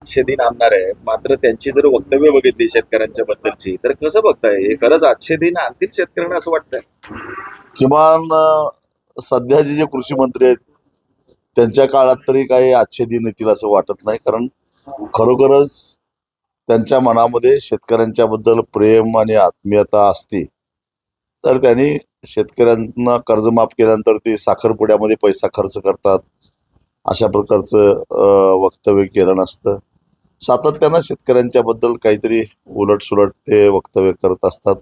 आजचे दिन आणणार आहे, मात्र त्यांची जर वक्तव्य बघितली शेतकऱ्यांच्या बद्दलची तर कसं बघताय? हे खरंच आजचे दिन आणतील शेतकऱ्यांना असं वाटतंय? किमान सध्याचे जे कृषी मंत्री आहेत त्यांच्या काळात तरी काही आजचे दिन येतील असं वाटत नाही. कारण खरोखरच त्यांच्या मनामध्ये शेतकऱ्यांच्या बद्दल प्रेम आणि आत्मीयता असते तर त्यांनी शेतकऱ्यांना कर्जमाफ केल्यानंतर ते साखरपुड्यामध्ये पैसा खर्च करतात अशा प्रकारचं वक्तव्य केलं नसतं. सातत्यानं शेतकऱ्यांच्या बद्दल काहीतरी उलटसुलट ते वक्तव्य करत असतात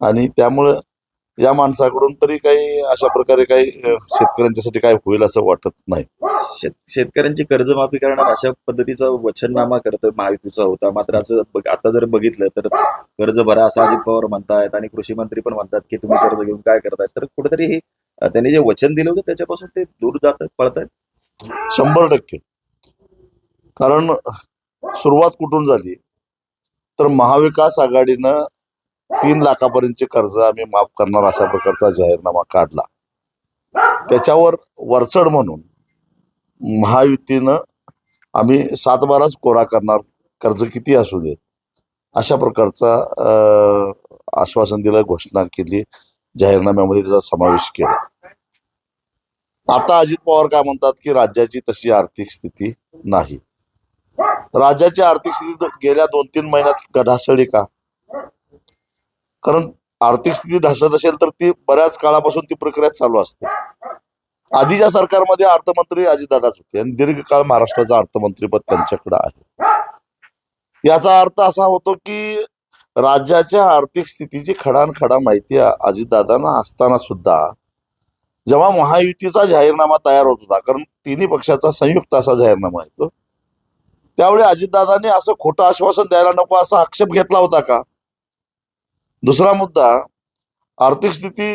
आणि त्यामुळं या माणसाकडून तरी काही अशा प्रकारे काही शेतकऱ्यांच्यासाठी काय होईल असं वाटत नाही. शेतकऱ्यांची कर्जमाफी करणार अशा पद्धतीचा वचननामा करतोय महायुतीचा होता, मात्र असं आता जर बघितलं तर कर्ज भरा असं अजित पवार म्हणतायत आणि कृषी मंत्री पण म्हणतात की तुम्ही कर्ज घेऊन काय करताय. तर कुठेतरी हे त्यांनी जे वचन दिलं होतं त्याच्यापासून ते दूर जातात, पळतायत. 100%. कारण सुरुवात कुठून झाली तर महाविकास आघाडीनं 3 लाखापर्यंतचे कर्ज आम्ही माफ करणार अशा प्रकारचा जाहीरनामा काढला. त्याच्यावर वरचढ म्हणून महायुतीनं आम्ही 7 बाराच कोरा करणार, कर्ज किती असू दे अशा प्रकारचा आश्वासन दिलं, घोषणा केली, जाहीरनाम्यामध्ये त्याचा समावेश केला. आता अजित पवार काय म्हणतात की राज्याची तशी आर्थिक स्थिती नाही. राज्याची आर्थिक स्थिती गेल्या 2-3 महिन्यात ढासळली का? कारण आर्थिक स्थिती ढासळत असेल तर ती बऱ्याच काळापासून ती प्रक्रिया चालू असते. आधीच्या सरकारमध्ये अर्थमंत्री अजितदादाच होते आणि दीर्घकाळ महाराष्ट्राचं अर्थमंत्रीपद त्यांच्याकडे आहे. याचा अर्थ असा होतो की राज्याच्या आर्थिक स्थितीची खडानखडा माहिती अजितदादांना असताना सुद्धा जेव्हा महायुतीचा जाहीरनामा तयार होत होता, कारण तिन्ही पक्षाचा संयुक्त असा जाहीरनामा आहे तो, त्यावेळी अजितदादांनी असं खोटं आश्वासन द्यायला नको असा आक्षेप घेतला होता का? दुसरा मुद्दा, आर्थिक स्थिती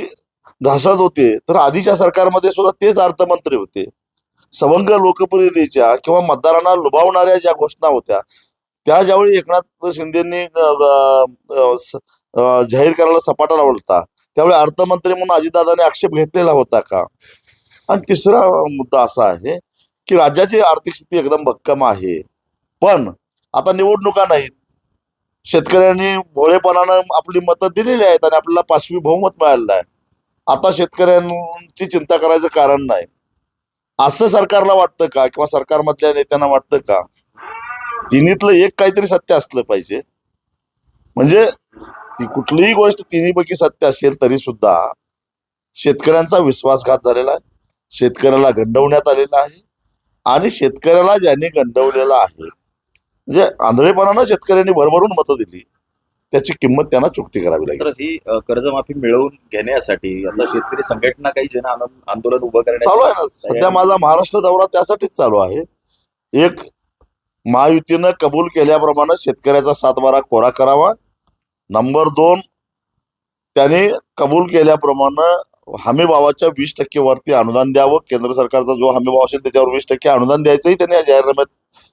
ढासळत होते तर आधीच्या सरकारमध्ये सुद्धा तेच अर्थमंत्री होते. सवंग लोकप्रियतेच्या किंवा मतदारांना लुभावणाऱ्या ज्या घोषणा होत्या त्या ज्यावेळी एकनाथ शिंदेंनी जाहीर करायला सपाटा लावला होता त्यावेळी अर्थमंत्री म्हणून अजितदादांनी आक्षेप घेतलेला होता का? आणि तिसरा मुद्दा असा आहे की राज्याची आर्थिक स्थिती एकदम भक्कम आहे, पण आता निवडणुका नाहीत, शेतकऱ्यांनी भोळेपणानं आपली मतं दिलेली आहेत आणि आपल्याला 5वी बहुमत मिळालेलं आहे. आता शेतकऱ्यांची चिंता करायचं कारण नाही असं सरकारला वाटतं का? किंवा सरकारमधल्या नेत्यांना वाटतं का? तिन्हीतलं एक काहीतरी सत्य असलं पाहिजे. म्हणजे ती कुठलीही गोष्ट तिन्हीपैकी सत्य असेल तरी सुद्धा शेतकऱ्यांचा विश्वासघात झालेला आहे, शेतकऱ्याला गंडवण्यात आलेला आहे आणि शेतकऱ्याला ज्यांनी गंडवलेला आहे म्हणजे आंधळेपणानं शेतकऱ्यांनी भरभरून मतं दिली त्याची किंमत त्यांना चुकती करावी लागेल. तर ही कर्जमाफी मिळवून घेण्यासाठी आता शेतकरी संघटना काही जन आंदोलन उभं चालू आहे ना. करण्याची सध्या माझा महाराष्ट्र दौरा त्यासाठीच चालू आहे. एक, महायुतीनं कबूल केल्याप्रमाणे शेतकऱ्याचा 7 बारा कोरा करावा. नंबर 2, त्याने कबूल केल्याप्रमाणे हमी भावाच्या 20% वरती अनुदान द्यावं. केंद्र सरकारचा जो हमी भाव असेल त्याच्यावर 20% अनुदान द्यायचंही त्यांनी या जाहीरनाम्यात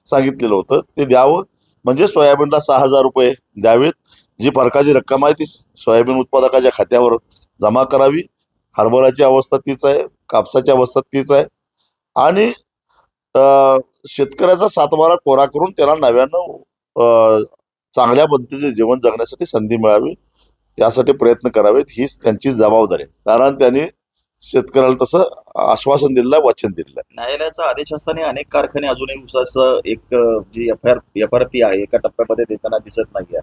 सांगितलेलं होतं, ते द्यावं. म्हणजे सोयाबीनला 6,000 रुपये द्यावेत. जी फरकाची रक्कम आहे ती सोयाबीन उत्पादकाच्या खात्यावर जमा करावी. हरभऱ्याची अवस्था तीच आहे, कापसाची अवस्था तीच आहे आणि शेतकऱ्याचा 7 बारा कोरा करून त्याला नव्यानं चांगल्या पद्धतीचे जीवन जगण्यासाठी संधी मिळावी यासाठी प्रयत्न करावेत, ही त्यांची जबाबदारी आहे. कारण त्यांनी शेतकऱ्याला तसं आश्वासन दिलेलं आहे, वचन दिलेलं आहे. न्यायालयाचा आदेश असताना अनेक कारखाने अजूनही ऊसाचं एक जी एफ.आर.पी आहे एका टप्प्यामध्ये देताना दिसत नाहीये.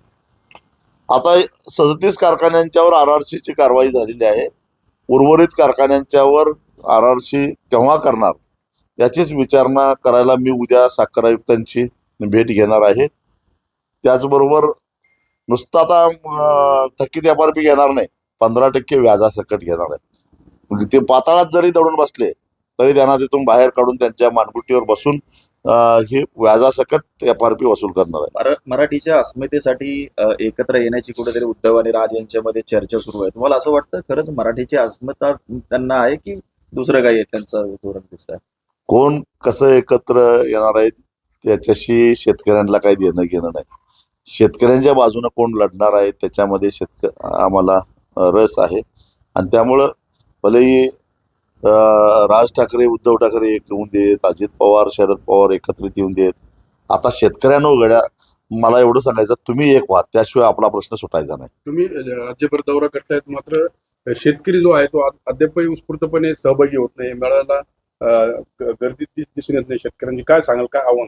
आता 37 कारखान्यांच्यावर आरआरसीची कारवाई झालेली आहे. उर्वरित कारखान्यांच्यावर आरआरसी केव्हा करणार याचीच विचारणा करायला मी उद्या साखर आयुक्तांची भेट घेणार आहे. त्याचबरोबर नुसतं आता थकीत एफ.आर.पी घेणार नाही, 15% व्याजासकट घेणार आहे. म्हणजे ते पाताळात जरी दडून बसले तरी त्यांना तिथून बाहेर काढून त्यांच्या मानगुटीवर बसून हे व्याजासकट एफ.आर.पी वसूल करणार आहे. मराठीच्या अस्मितेसाठी एकत्र येण्याची कुठेतरी उद्धव आणि राज यांच्यामध्ये चर्चा सुरू आहे. तुम्हाला असं वाटतं खरंच मराठीची अस्मिता त्यांना आहे की दुसरं काही त्यांचं धोरण दिसत आहे? कोण कसं एकत्र येणार आहेत त्याच्याशी शेतकऱ्यांना काही देणं घेणं नाही. शेतकऱ्यांच्या बाजूने कोण लढणार आहे त्याच्यामध्ये आम्हाला रस आहे आणि त्यामुळं भलेही राज ठाकरे उद्धव ठाकरे एक येऊन देत, अजित पवार शरद पवार एकत्रित येऊन देत, आता शेतकऱ्यांनो गड्या मला एवढं सांगायचं, तुम्ही एक व्हा, त्याशिवाय आपला प्रश्न सुटायचा नाही. तुम्ही राज्यभर दौरा करतायत, मात्र शेतकरी जो आहे तो अद्यापही उत्स्फूर्तपणे सहभागी होत नाही. मेळाव्याला गर्दी दिसून येत नाही शेतकऱ्यांची. काय सांगाल, काय आव्हान?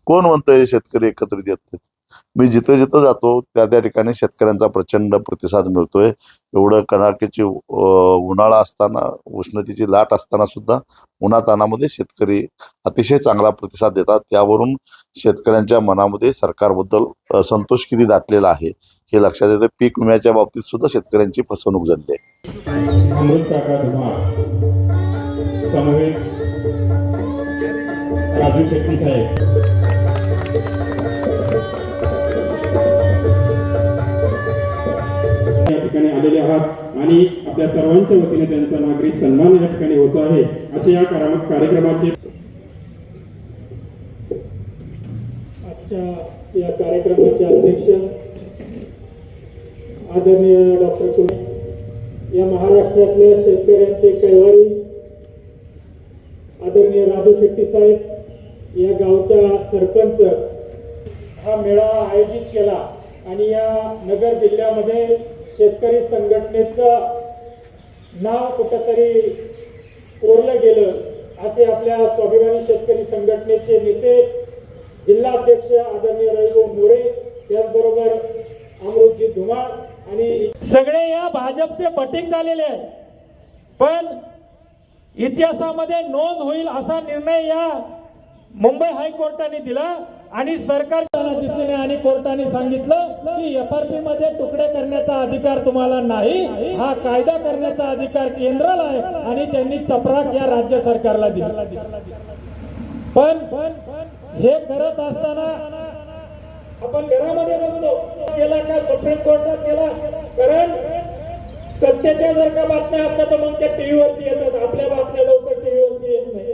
कोण म्हणतंय शेतकरी एकत्रित येत नाहीत? मी जिथं जिथं जातो त्या त्या ठिकाणी शेतकऱ्यांचा प्रचंड प्रतिसाद मिळतोय. एवढं कडाक्याची उन्हाळा असताना, उष्णतेची लाट असताना सुद्धा उन्हातानामध्ये शेतकरी अतिशय चांगला प्रतिसाद देतात. त्यावरून शेतकऱ्यांच्या मनामध्ये सरकारबद्दल संतोष किती दाटलेला आहे हे लक्षात येतं. पीक विम्याच्या बाबतीत सुद्धा शेतकऱ्यांची फसवणूक झाली आहे. अमृत काका धुमाळ, समवेत राजू शेट्टी साहेब, या ठिकाणी आलेले आहात आणि आपल्या सर्वांच्या वतीने त्यांचा नागरी सन्मान या ठिकाणी होत आहे. असे या कार्यक्रमाचे आजच्या या कार्यक्रमाचे अध्यक्ष आदरणीय डॉक्टर कुमार, या महाराष्ट्रातल्या शेतकऱ्यांचे कैवारी आदरणीय राजू शेट्टी साहेब, या गावचा सरपंच, हा मेळावा आयोजित केला आणि या नगर जिल्ह्यामध्ये शेतकरी संघटनेचं नाव कुठंतरी कोरलं गेलं असे आपल्या स्वाभिमानी शेतकरी संघटनेचे नेते, जिल्हाध्यक्ष आदरणीय रविभाऊ मोरे, त्याचबरोबर अमृतजी धुमाळ आणि सगळे या भाजपचे बटिंग झालेले आहे. पण इतिहासामध्ये नोंद होईल असा निर्णय या मुंबई हायकोर्टाने दिला आणि सरकार दिसले नाही आणि कोर्टाने सांगितलं की FRP मध्ये तुकडे करण्याचा अधिकार तुम्हाला नाही, हा कायदा करण्याचा अधिकार केंद्राला आहे आणि त्यांनी चपराक या राज्य सरकारला दिला. पण हे करत असताना आपण घरामध्ये बघतो गेला का सुप्रीम कोर्टात गेला, कारण सत्याच्या जर का बातम्या असल्या तर मग त्या टीव्हीवरती येतात, आपल्या बातम्या लवकर टीव्हीवरती येत नाही.